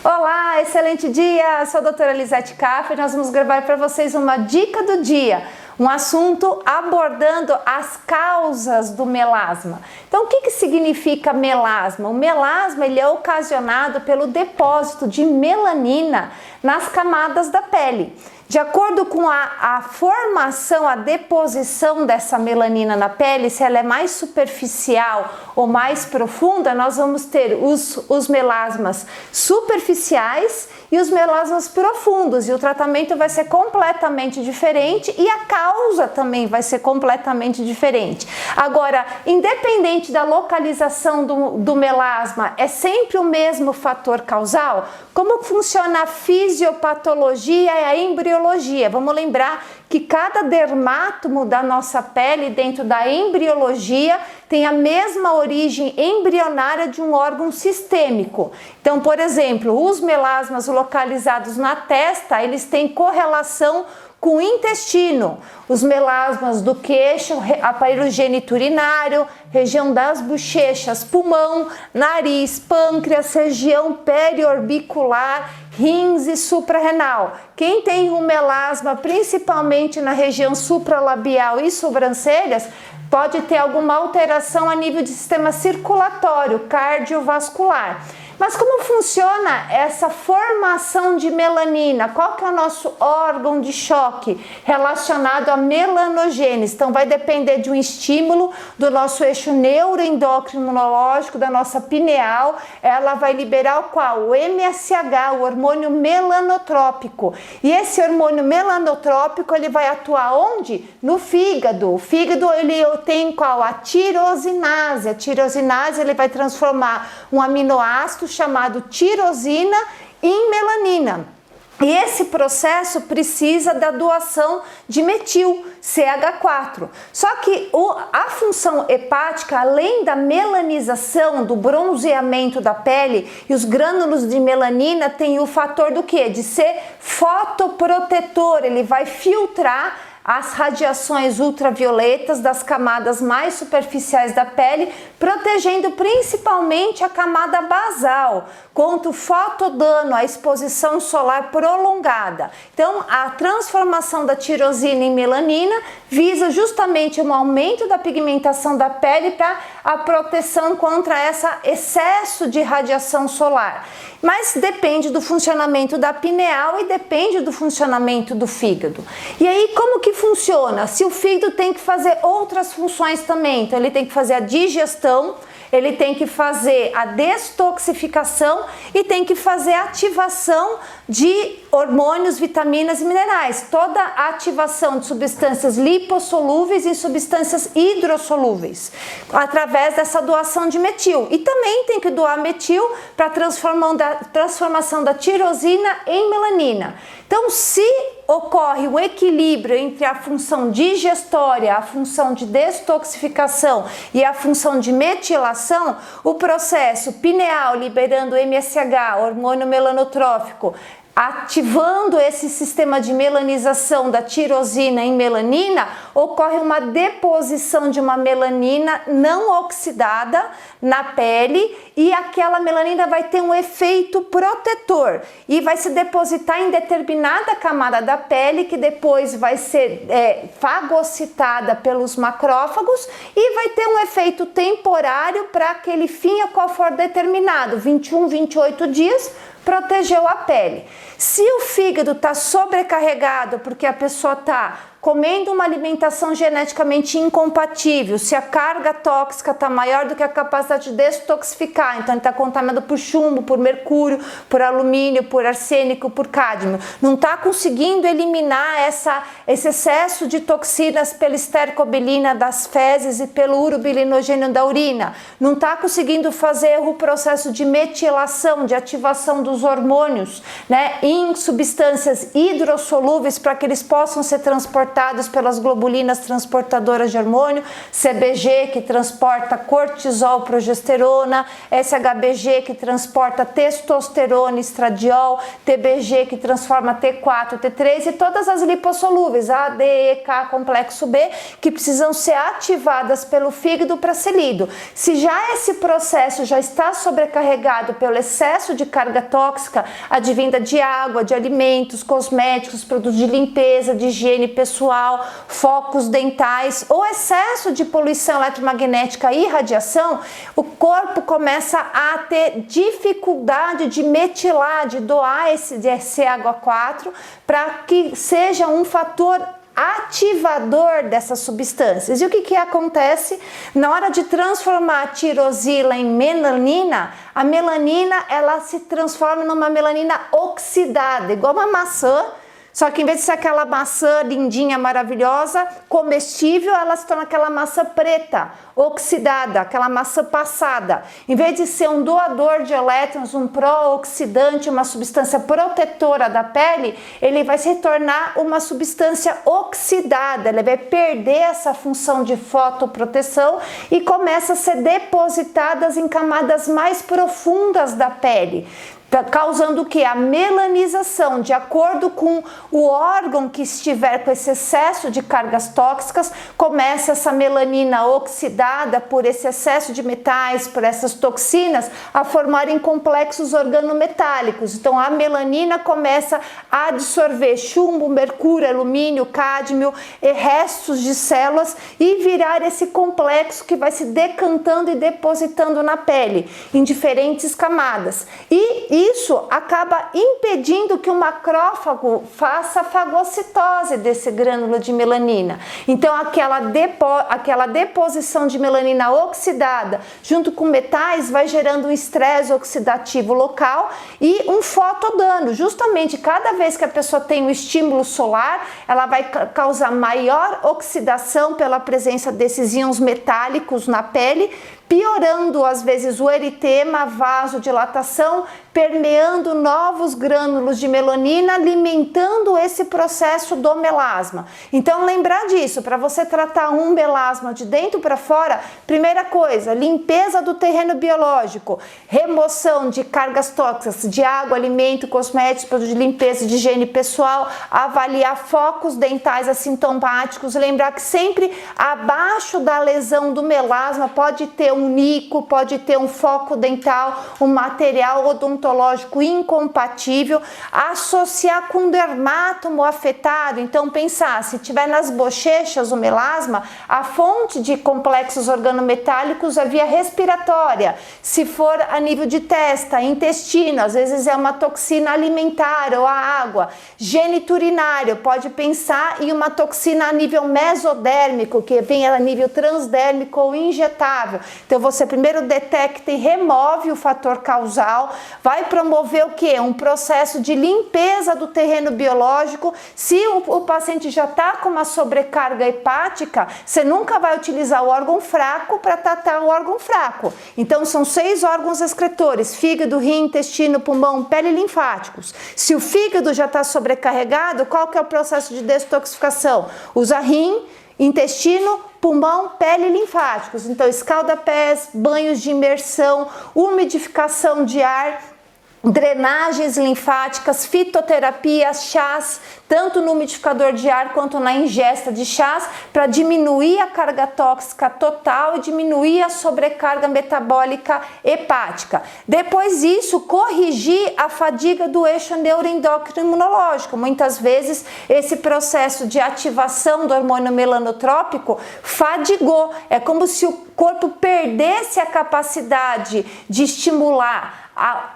Olá, excelente dia! Sou a doutora Elisete Caffer e nós vamos gravar para vocês uma dica do dia, um assunto abordando as causas do melasma. Então, o que significa melasma? O melasma ele é ocasionado pelo depósito de melanina nas camadas da pele. De acordo com a formação, a deposição dessa melanina na pele, se ela é mais superficial ou mais profunda, nós vamos ter os melasmas superficiais e os melasmas profundos, e o tratamento vai ser completamente diferente e a causa também vai ser completamente diferente. Agora, independente da localização do melasma, é sempre o mesmo fator causal? Como funciona a fisiopatologia e a embriologia? Vamos lembrar que cada dermátomo da nossa pele dentro da embriologia tem a mesma origem embrionária de um órgão sistêmico. Então, por exemplo, os melasmas localizados na testa, eles têm correlação com o intestino, os melasmas do queixo, aparelho geniturinário, região das bochechas, pulmão, nariz, pâncreas, região periorbicular, rins e suprarrenal. Quem tem um melasma principalmente na região supralabial e sobrancelhas, pode ter alguma alteração a nível de sistema circulatório, cardiovascular. Mas como funciona essa formação de melanina? Qual que é o nosso órgão de choque relacionado à melanogênese? Então vai depender de um estímulo do nosso eixo neuroendocrinológico, da nossa pineal. Ela vai liberar o qual? O MSH, o hormônio melanotrópico. E esse hormônio melanotrópico ele vai atuar onde? No fígado. O fígado ele tem qual? A tirosinase. A tirosinase ele vai transformar um aminoácido chamado tirosina em melanina. E esse processo precisa da doação de metil, CH4. Só que a função hepática, além da melanização, do bronzeamento da pele e os grânulos de melanina, tem o fator do quê? De ser fotoprotetor, ele vai filtrar as radiações ultravioletas das camadas mais superficiais da pele, protegendo principalmente a camada basal contra o fotodano, a exposição solar prolongada. Então, a transformação da tirosina em melanina visa justamente um aumento da pigmentação da pele para a proteção contra esse excesso de radiação solar. Mas depende do funcionamento da pineal e depende do funcionamento do fígado. E aí, como que funciona? Se o fígado tem que fazer outras funções também, então ele tem que fazer a digestão, ele tem que fazer a detoxificação e tem que fazer a ativação de hormônios, vitaminas e minerais. Toda a ativação de substâncias lipossolúveis e substâncias hidrossolúveis, através dessa doação de metil. E também tem que doar metil para a transformação da tirosina em melanina. Então, se ocorre um equilíbrio entre a função digestória, a função de detoxificação e a função de metilação, o processo pineal liberando MSH, hormônio melanotrófico, ativando esse sistema de melanização da tirosina em melanina, ocorre uma deposição de uma melanina não oxidada na pele e aquela melanina vai ter um efeito protetor e vai se depositar em determinada camada da pele que depois vai ser fagocitada pelos macrófagos e vai ter um efeito temporário para aquele fim a qual for determinado, 21, 28 dias, protegeu a pele. Se o fígado está sobrecarregado porque a pessoa está comendo uma alimentação geneticamente incompatível, se a carga tóxica está maior do que a capacidade de detoxificar, então ele está contaminado por chumbo, por mercúrio, por alumínio, por arsênico, por cádmio, não está conseguindo eliminar esse excesso de toxinas pela estercobilina das fezes e pelo urobilinogênio da urina, não está conseguindo fazer o processo de metilação, de ativação dos hormônios, né, em substâncias hidrossolúveis para que eles possam ser transportados transportados pelas globulinas transportadoras de hormônio, CBG, que transporta cortisol, progesterona, SHBG, que transporta testosterona, estradiol, TBG, que transforma T4, T3 e todas as lipossolúveis, A, D, E, K, complexo B, que precisam ser ativadas pelo fígado para ser lido. Se já esse processo já está sobrecarregado pelo excesso de carga tóxica, advinda de água, de alimentos, cosméticos, produtos de limpeza, de higiene pessoal, focos dentais ou excesso de poluição eletromagnética e radiação, o corpo começa a ter dificuldade de metilar, de doar esse CH4 para que seja um fator ativador dessas substâncias. E o que acontece? Na hora de transformar a tirosila em melanina, a melanina ela se transforma numa melanina oxidada, igual uma maçã, só que em vez de ser aquela maçã lindinha, maravilhosa, comestível, ela se torna aquela maçã preta, oxidada, aquela maçã passada. Em vez de ser um doador de elétrons, um pró-oxidante, uma substância protetora da pele, ele vai se tornar uma substância oxidada, ele vai perder essa função de fotoproteção e começa a ser depositadas em camadas mais profundas da pele, causando o que? A melanização, de acordo com o órgão que estiver com esse excesso de cargas tóxicas, começa essa melanina oxidada por esse excesso de metais, por essas toxinas, a formarem complexos organometálicos. Então a melanina começa a absorver chumbo, mercúrio, alumínio, cádmio e restos de células e virar esse complexo que vai se decantando e depositando na pele, em diferentes camadas. E isso acaba impedindo que o macrófago faça a fagocitose desse grânulo de melanina. Então aquela deposição de melanina oxidada junto com metais vai gerando um estresse oxidativo local e um fotodano. Justamente cada vez que a pessoa tem um estímulo solar, ela vai causar maior oxidação pela presença desses íons metálicos na pele, piorando às vezes o eritema, vasodilatação, permeando novos grânulos de melanina, alimentando esse processo do melasma. Então lembrar disso, para você tratar um melasma de dentro para fora, primeira coisa, limpeza do terreno biológico, remoção de cargas tóxicas de água, alimento, cosméticos, produtos de limpeza, de higiene pessoal, avaliar focos dentais assintomáticos, lembrar que sempre abaixo da lesão do melasma pode ter um nico, pode ter um foco dental, um material odontológico incompatível, associar com dermátomo afetado. Então pensar, se tiver nas bochechas o melasma, a fonte de complexos organometálicos é via respiratória. Se for a nível de testa, intestino, às vezes é uma toxina alimentar ou a água. Geniturinário, pode pensar em uma toxina a nível mesodérmico, que vem a nível transdérmico ou injetável. Então você primeiro detecta e remove o fator causal, vai promover o que? Um processo de limpeza do terreno biológico. Se o paciente já está com uma sobrecarga hepática, você nunca vai utilizar o órgão fraco para tratar o órgão fraco. Então são 6 órgãos excretores: fígado, rim, intestino, pulmão, pele e linfáticos. Se o fígado já está sobrecarregado, qual que é o processo de detoxificação? Usa rim, intestino, pulmão, pele e linfáticos. Então escalda-pés, banhos de imersão, umidificação de ar, drenagens linfáticas, fitoterapia, chás, tanto no umidificador de ar quanto na ingesta de chás, para diminuir a carga tóxica total e diminuir a sobrecarga metabólica hepática. Depois disso, corrigir a fadiga do eixo neuroendócrino imunológico. Muitas vezes esse processo de ativação do hormônio melanotrópico fadigou. É como se o corpo perdesse a capacidade de estimular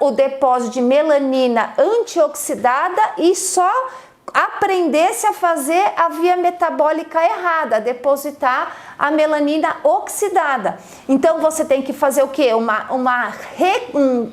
o depósito de melanina antioxidada e só aprendesse a fazer a via metabólica errada, a depositar a melanina oxidada. Então você tem que fazer o quê?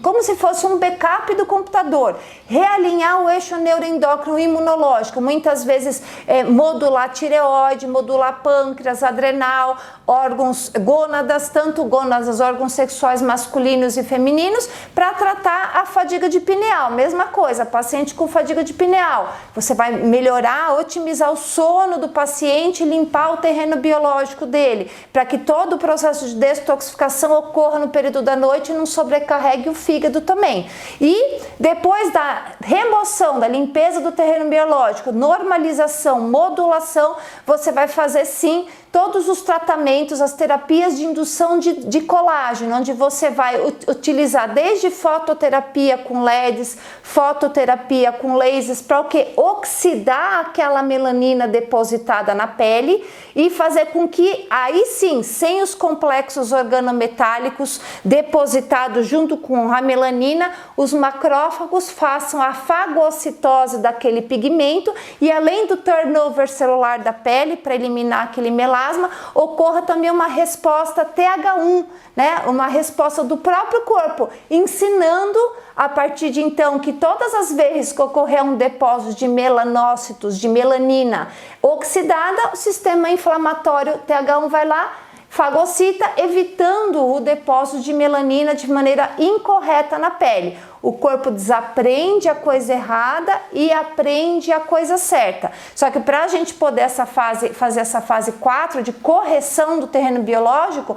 Como se fosse um backup do computador, realinhar o eixo neuroendócrino imunológico, muitas vezes modular tireoide, modular pâncreas, adrenal, órgãos, gônadas, tanto gônadas, órgãos sexuais masculinos e femininos, para tratar a fadiga de pineal. Mesma coisa, paciente com fadiga de pineal, você vai melhorar, otimizar o sono do paciente, limpar o terreno biológico dele, para que todo o processo de detoxificação ocorra no período da noite e não sobrecarregue o fígado também. E depois da remoção, da limpeza do terreno biológico, normalização, modulação, você vai fazer sim todos os tratamentos, as terapias de indução de colágeno, onde você vai utilizar desde fototerapia com LEDs, fototerapia com lasers, para o que? Oxidar aquela melanina depositada na pele e fazer com que, aí sim, sem os complexos organometálicos depositados junto com a melanina, os macrófagos façam a fagocitose daquele pigmento e, além do turnover celular da pele, para eliminar aquele melasma, ocorra também uma resposta TH1, né? Uma resposta do próprio corpo, ensinando a partir de então que todas as vezes que ocorrer um depósito de melanócitos, de melanina oxidada, o sistema inflamatório TH1 vai lá, fagocita, evitando o depósito de melanina de maneira incorreta na pele. O corpo desaprende a coisa errada e aprende a coisa certa. Só que para a gente poder fazer essa fase 4 de correção do terreno biológico,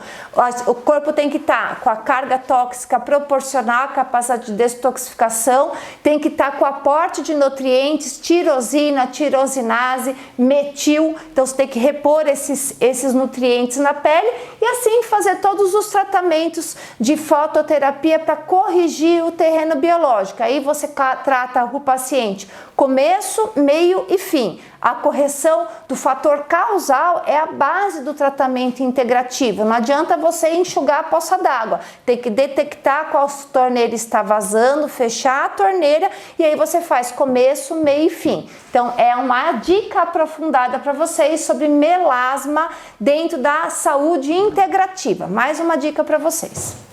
o corpo tem que estar com a carga tóxica proporcional à capacidade de detoxificação, tem que estar com o aporte de nutrientes, tirosina, tirosinase, metil. Então você tem que repor esses nutrientes na pele e assim fazer todos os tratamentos de fototerapia para corrigir o terreno biológico. Aí você trata o paciente começo, meio e fim. A correção do fator causal é a base do tratamento integrativo. Não adianta você enxugar a poça d'água. Tem que detectar qual torneira está vazando, fechar a torneira e aí você faz começo, meio e fim. Então é uma dica aprofundada para vocês sobre melasma dentro da saúde integrativa. Mais uma dica para vocês.